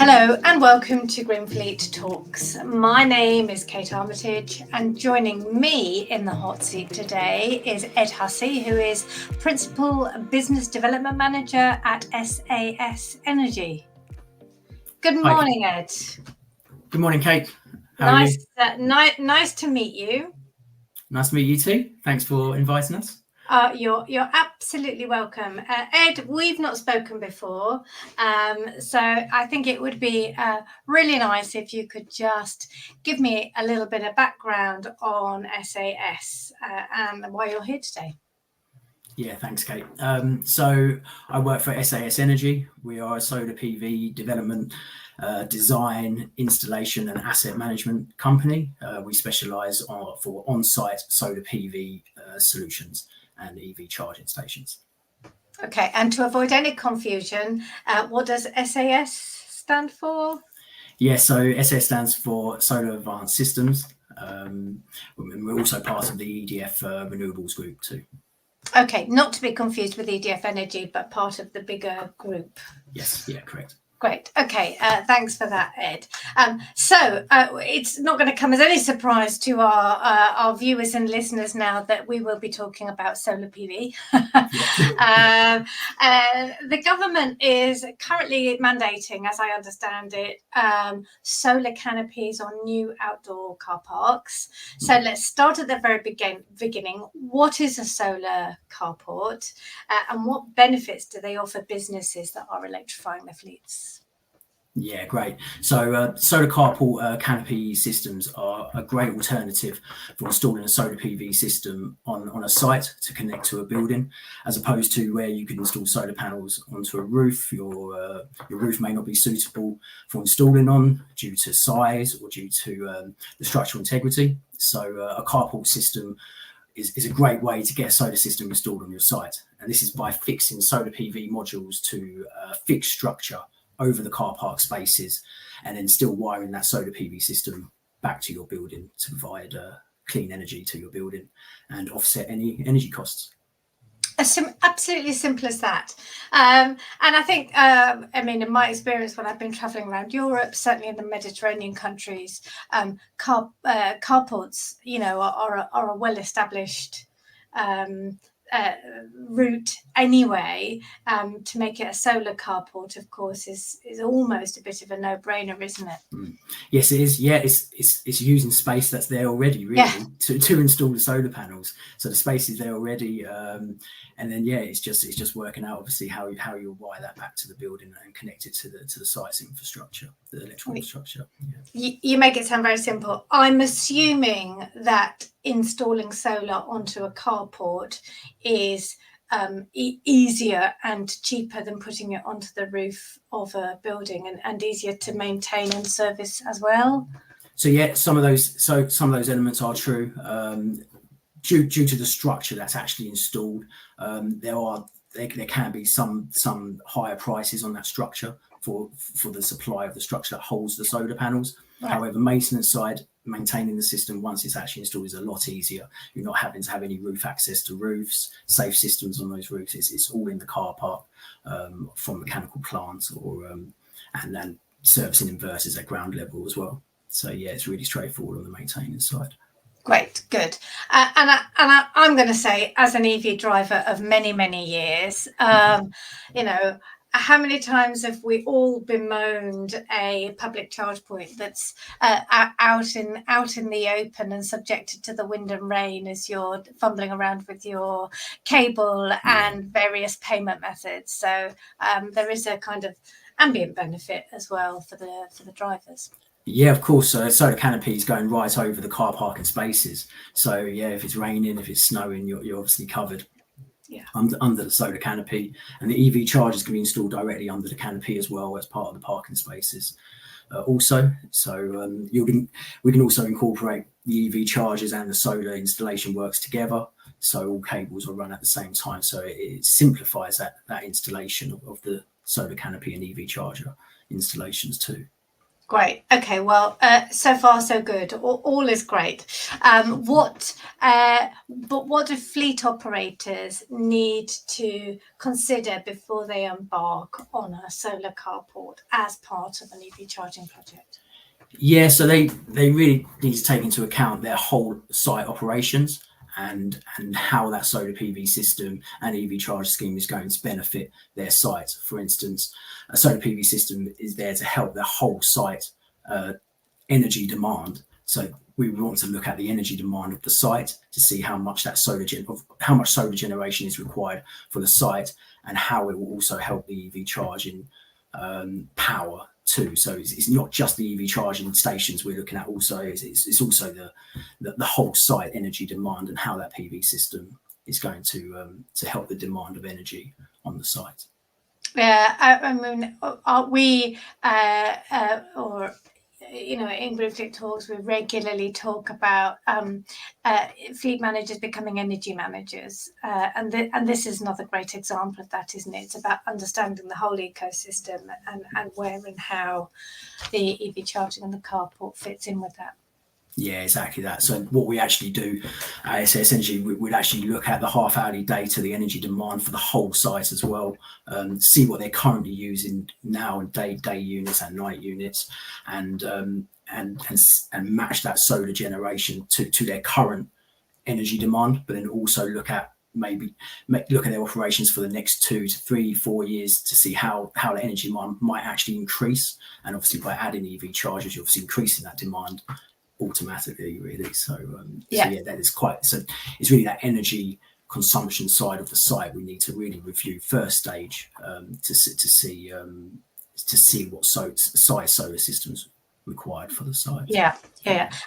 Hello and welcome to GreenFleet Talks. My name is Kate Armitage, and joining me in the hot seat today is Ed Hussey, who is Principal Business Development Manager at SAS Energy. Good morning, Ed. Good morning, Kate. How are you? Nice to meet you. Nice to meet you too. Thanks for inviting us. You're absolutely welcome. Ed, we've not spoken before, so I think it would be really nice if you could just give me a little bit of background on SAS and why you're here today. Yeah, thanks, Kate. So I work for SAS Energy. We are a solar PV development, design, installation and asset management company. We specialise for on-site solar PV solutions and EV charging stations. Okay, and to avoid any confusion, what does SAS stand for? Yeah, so SAS stands for Solar Advanced Systems. We're also part of the EDF Renewables Group too. Okay, not to be confused with EDF Energy, but part of the bigger group. Yes, yeah, correct. Great. Okay. Thanks for that, Ed. So it's not going to come as any surprise to our viewers and listeners now that we will be talking about solar PV. The government is currently mandating, as I understand it, solar canopies on new outdoor car parks. So let's start at the very beginning. What is a solar carport, and what benefits do they offer businesses that are electrifying their fleets? Yeah, great. So solar carport canopy systems are a great alternative for installing a solar PV system on a site to connect to a building, as opposed to where you can install solar panels onto a roof. Your roof may not be suitable for installing on due to size or due to the structural integrity. So a carport system is a great way to get a solar system installed on your site. And this is by fixing solar PV modules to a fixed structure over the car park spaces, and then still wiring that solar PV system back to your building to provide clean energy to your building and offset any energy costs. Absolutely simple as that. And I think, I mean, in my experience, when I've been traveling around Europe, certainly in the Mediterranean countries, carports, you know, are a well-established route anyway. To make it a solar carport, of course, is almost a bit of a no-brainer, isn't it? Yes, it is. Yeah, it's using space that's there already, really, to install the solar panels. So the space is there already, and then it's just working out obviously how you'll wire that back to the building and connect it to the site's infrastructure, the electrical infrastructure. Yeah. You make it sound very simple. I'm assuming that installing solar onto a carport is easier and cheaper than putting it onto the roof of a building, and easier to maintain and service as well. So yeah, some of those elements are true. Due to the structure that's actually installed, there can be some higher prices on that structure for the supply of the structure that holds the solar panels. Right. However, maintenance side, maintaining the system once it's actually installed is a lot easier. You're not having to have any roof access to roofs, safe systems on those roofs. It's all in the car park from mechanical plants and then servicing inverters at ground level as well. So yeah, it's really straightforward on the maintenance side. Great, good. And I'm going to say, as an EV driver of many years, you know, how many times have we all bemoaned a public charge point that's out in the open and subjected to the wind and rain as you're fumbling around with your cable and various payment methods? So there is a kind of ambient benefit as well for the drivers. Yeah, of course. Solar canopy is going right over the car parking spaces. So yeah, if it's raining, if it's snowing, you're obviously covered. Yeah. Under the solar canopy, and the EV chargers can be installed directly under the canopy as well as part of the parking spaces. Also, so we can also incorporate the EV chargers and the solar installation works together. So all cables will run at the same time. So it simplifies that installation of the solar canopy and EV charger installations too. Great. Okay. Well, so far so good. All is great. But what do fleet operators need to consider before they embark on a solar carport as part of an EV charging project? Yeah, so they really need to take into account their whole site operations and how that solar PV system and EV charge scheme is going to benefit their site. For instance, a solar PV system is there to help their whole site energy demand. So we want to look at the energy demand of the site to see how much that how much solar generation is required for the site, and how it will also help the EV charging power too. So it's not just the EV charging stations we're looking at. Also, it's also the whole site energy demand and how that PV system is going to help the demand of energy on the site. Yeah, I mean, we or in GreenFleet talks, we regularly talk about fleet managers becoming energy managers, and this is another great example of that, isn't it? It's about understanding the whole ecosystem and where and how the EV charging and the carport fits in with that. Yeah, exactly that. So what we actually do at SAS Energy, we'd actually look at the half-hourly data, the energy demand for the whole site as well, see what they're currently using now in day units and night units, and match that solar generation to their current energy demand, but then also look at their operations for the next 2 to 3, 4 years to see how the energy demand might actually increase. And obviously by adding EV chargers, you're obviously increasing that demand automatically, really. So that is it's really that energy consumption side of the site we need to really review first stage, to see what size solar systems required for the site. Yeah,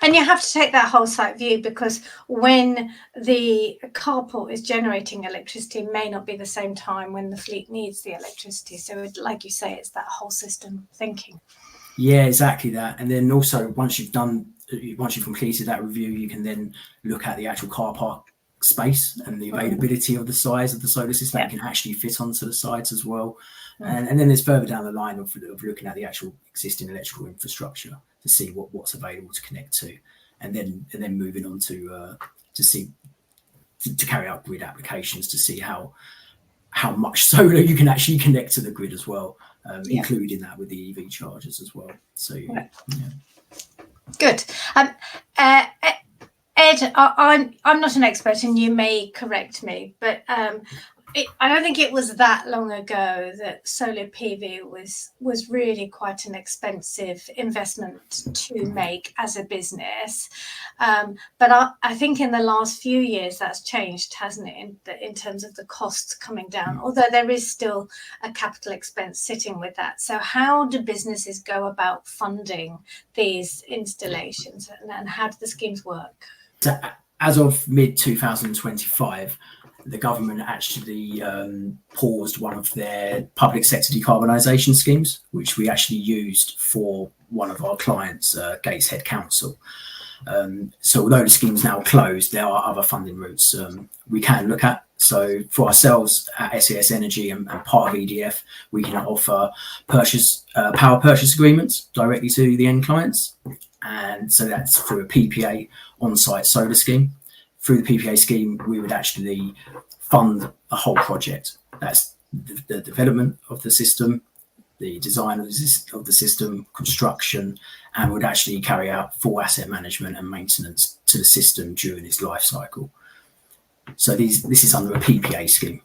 and you have to take that whole site view, because when the carport is generating electricity, it may not be the same time when the fleet needs the electricity. So like you say, it's that whole system thinking. Yeah, exactly that. And then also once you've completed that review, you can then look at the actual car park space and the availability of the size of the solar system that can actually fit onto the sites as well. And then there's further down the line of looking at the actual existing electrical infrastructure to see what's available to connect to, and then moving on to carry out grid applications to see how much solar you can actually connect to the grid as well, including that with the EV chargers as well. So yeah. Good. Ed, I'm not an expert, and you may correct me, but I don't think it was that long ago that solar PV was really quite an expensive investment to make as a business. But I think in the last few years that's changed, hasn't it, in terms of the costs coming down, although there is still a capital expense sitting with that. So how do businesses go about funding these installations, and how do the schemes work? So as of mid-2025, the government actually paused one of their public sector decarbonisation schemes, which we actually used for one of our clients, Gateshead Council. So although the scheme's now closed, there are other funding routes we can look at. So for ourselves at SAS Energy and part of EDF, we can offer power purchase agreements directly to the end clients. And so that's through a PPA on-site solar scheme. Through the PPA scheme, we would actually fund a whole project. That's the development of the system, the design of the system, construction, and would actually carry out full asset management and maintenance to the system during its life cycle. So this is under a PPA scheme,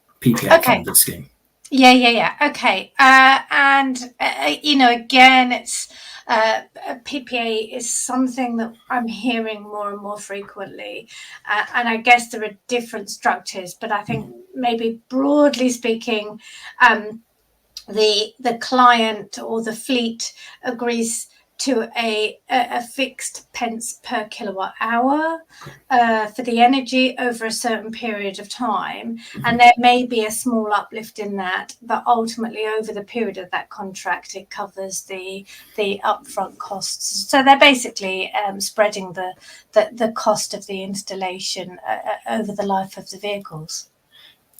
funded scheme. Yeah. Okay. And again, it's PPA is something that I'm hearing more and more frequently, and I guess there are different structures, but I think maybe broadly speaking, the client or the fleet agrees to a fixed pence per kilowatt hour for the energy over a certain period of time, and there may be a small uplift in that, but ultimately over the period of that contract it covers the upfront costs. So they're basically spreading the cost of the installation over the life of the vehicles.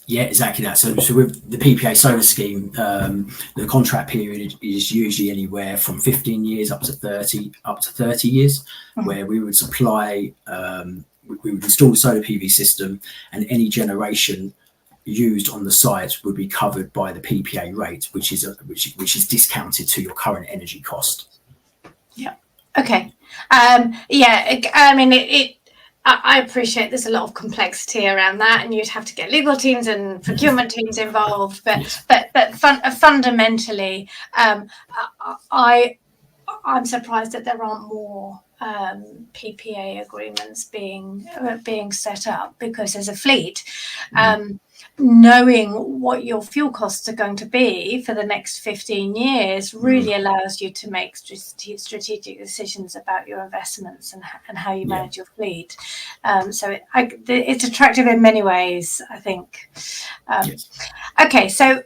Yeah, exactly that. So with the PPA solar scheme, the contract period is usually anywhere from 15 years up to 30 years, where we would supply, we would install the solar PV system, and any generation used on the site would be covered by the PPA rate, which is discounted to your current energy cost. Yeah. Okay. Yeah. I mean, I appreciate there's a lot of complexity around that, and you'd have to get legal teams and procurement teams involved. But Yes. Fundamentally, I'm surprised that there aren't more PPA agreements being set up, because as a fleet, knowing what your fuel costs are going to be for the next 15 years really allows you to make strategic decisions about your investments and how you manage your fleet. So it's attractive in many ways, I think. Yes. Okay, so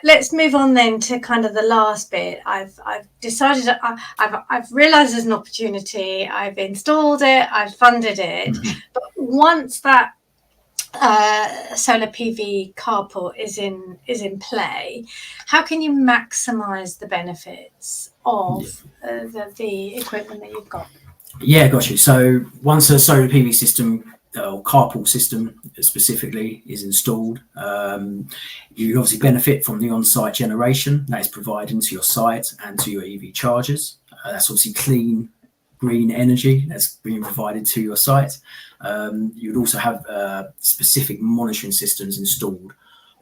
let's move on then to kind of the last bit. I've decided, I've realised there's an opportunity. I've installed it. I've funded it. But once that solar PV carport is in play, how can you maximise the benefits of the equipment that you've got? Yeah, got you. So once a solar PV system or carpool system specifically is installed, you obviously benefit from the on-site generation that is provided to your site and to your EV chargers. That's obviously clean, green energy that's being provided to your site. You would also have specific monitoring systems installed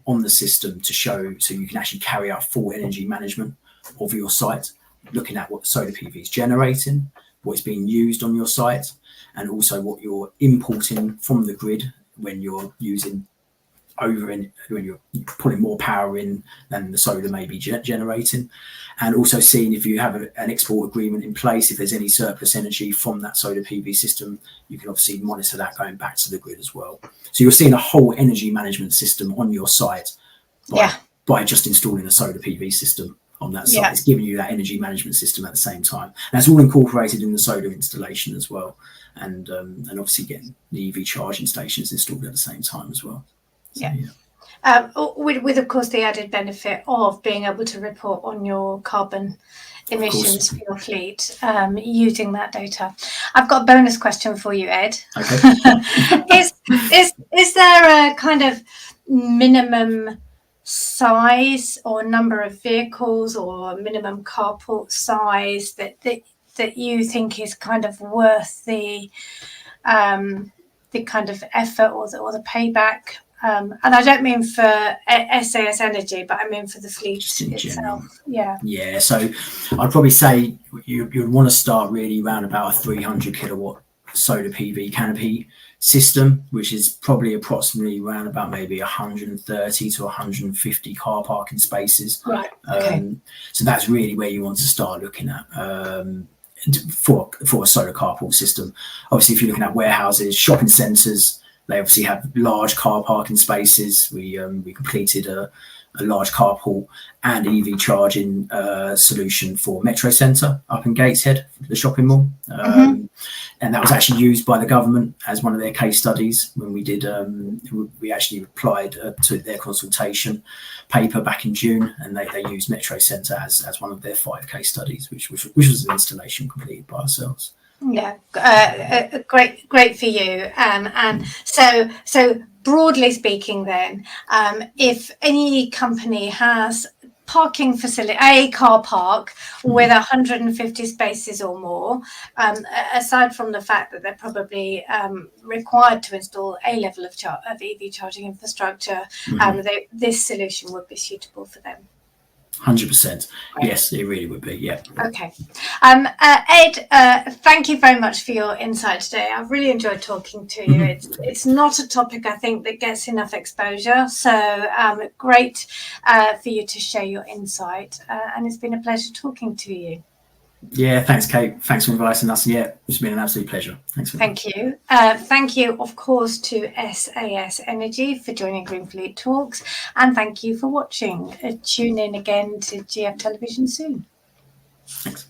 on the system to show, so you can actually carry out full energy management of your site, looking at what solar PV is generating, what's being used on your site, and also what you're importing from the grid when you're using when you're putting more power in than the solar may be generating, and also seeing if you have an export agreement in place. If there's any surplus energy from that solar PV system, you can obviously monitor that going back to the grid as well. So you're seeing a whole energy management system on your site by just installing a solar PV system on that site. It's giving you that energy management system at the same time. And that's all incorporated in the solar installation as well, and obviously getting the EV charging stations installed at the same time as well. So, with of course the added benefit of being able to report on your carbon emissions for your fleet using that data. I've got a bonus question for you, Ed. Okay. Is there a kind of minimum size or number of vehicles or minimum carport size that you think is kind of worth the kind of effort or the payback? And I don't mean for SAS Energy, but I mean for the fleet itself. Yeah. So I'd probably say you'd want to start really around about a 300 kilowatt solar PV canopy system, which is probably approximately around about maybe 130 to 150 car parking spaces. Right. Okay. So that's really where you want to start looking at. For a solar carpool system. Obviously, if you're looking at warehouses, shopping centres, they obviously have large car parking spaces. We completed a large carpool and EV charging solution for Metro Centre up in Gateshead, the shopping mall. And that was actually used by the government as one of their case studies when we did. We actually applied to their consultation paper back in June, and they used Metro Centre as one of their 5 case studies, which was an installation completed by ourselves. Yeah, great for you. And so broadly speaking, then, if any company has parking facility, a car park with 150 spaces or more, aside from the fact that they're probably required to install a level of EV charging infrastructure, this solution would be suitable for them. 100%. Yes, it really would be. Yeah. Okay. Ed, thank you very much for your insight today. I've really enjoyed talking to you. It's not a topic I think that gets enough exposure. So great for you to share your insight. And it's been a pleasure talking to you. Yeah, thanks, Kate. Thanks for inviting us. Yeah, it's been an absolute pleasure. Thanks. Thank you. Thank you, of course, to SAS Energy for joining GreenFleet Talks, and thank you for watching. Tune in again to GF Television soon. Thanks.